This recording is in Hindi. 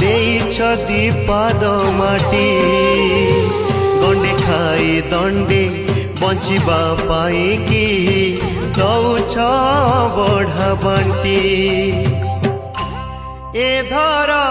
देइछ दीपाद माटी गंडे खाई दंडे बंचिबा पाई कि दौछ बढ़ा बंटी ए धरा